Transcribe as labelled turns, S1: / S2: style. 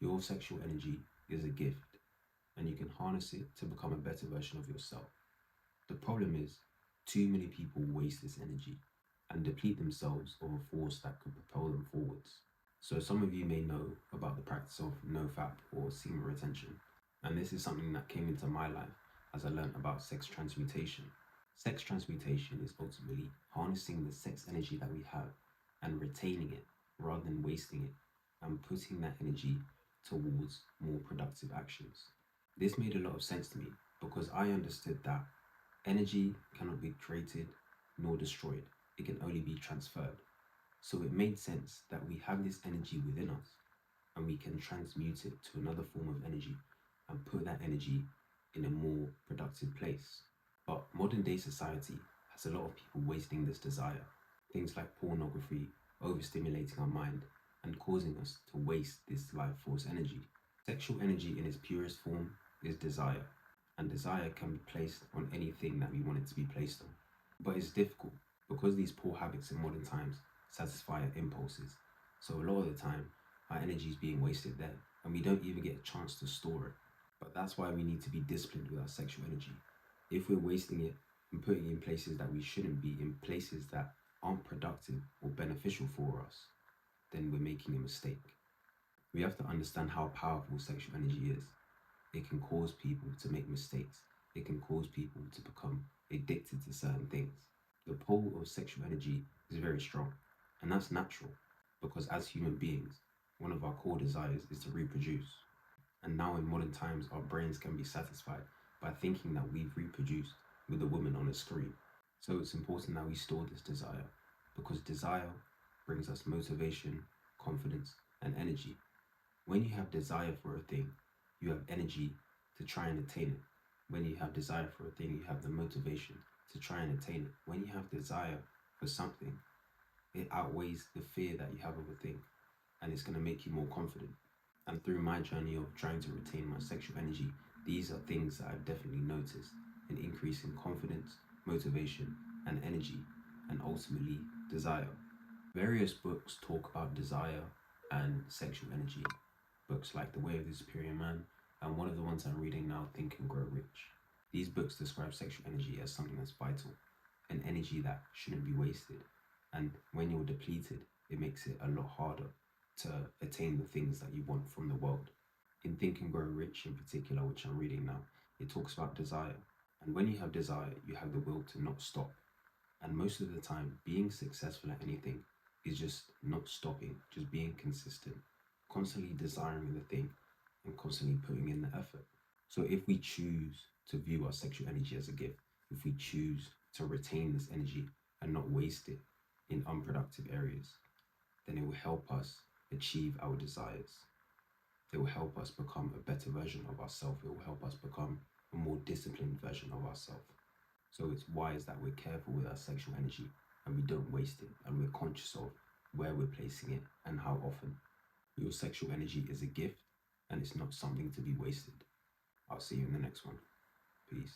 S1: Your sexual energy is a gift, and you can harness it to become a better version of yourself. The problem is, too many people waste this energy and deplete themselves of a force that could propel them forwards. So some of you may know about the practice of nofap or semen retention, and this is something that came into my life as I learned about sex transmutation. Sex transmutation is ultimately harnessing the sex energy that we have and retaining it rather than wasting it, and putting that energy towards more productive actions. This made a lot of sense to me because I understood that energy cannot be created nor destroyed, it can only be transferred. So it made sense that we have this energy within us and we can transmute it to another form of energy and put that energy in a more productive place. But modern day society has a lot of people wasting this desire. Things like pornography, overstimulating our mind, and causing us to waste this life force energy. Sexual energy in its purest form is desire, and desire can be placed on anything that we want it to be placed on. But it's difficult because these poor habits in modern times satisfy our impulses. So a lot of the time, our energy is being wasted there, and we don't even get a chance to store it. But that's why we need to be disciplined with our sexual energy. If we're wasting it and putting it in places that we shouldn't be, in places that aren't productive or beneficial for us, then we're making a mistake. We have to understand how powerful sexual energy is. It can cause people to make mistakes. It can cause people to become addicted to certain things. The pull of sexual energy is very strong, and that's natural because as human beings, one of our core desires is to reproduce. And now in modern times, our brains can be satisfied by thinking that we've reproduced with a woman on a screen. So it's important that we store this desire because desire brings us motivation, confidence, and energy. When you have desire for a thing, you have energy to try and attain it. When you have desire for a thing, you have the motivation to try and attain it. When you have desire for something, it outweighs the fear that you have of a thing, and it's going to make you more confident. And through my journey of trying to retain my sexual energy, these are things that I've definitely noticed: an increase in confidence, motivation, and energy, and ultimately desire. Various books talk about desire and sexual energy. Books like The Way of the Superior Man, and one of the ones I'm reading now, Think and Grow Rich. These books describe sexual energy as something that's vital, an energy that shouldn't be wasted. And when you're depleted, it makes it a lot harder to attain the things that you want from the world. In Think and Grow Rich in particular, which I'm reading now, it talks about desire. And when you have desire, you have the will to not stop. And most of the time, being successful at anything is just not stopping, just being consistent, constantly desiring the thing and constantly putting in the effort. So if we choose to view our sexual energy as a gift, if we choose to retain this energy and not waste it in unproductive areas, then it will help us achieve our desires. It will help us become a better version of ourselves. It will help us become a more disciplined version of ourselves. So it's wise that we're careful with our sexual energy and we don't waste it, and we're conscious of where we're placing it and how often. Your sexual energy is a gift and it's not something to be wasted. I'll see you in the next one. Peace.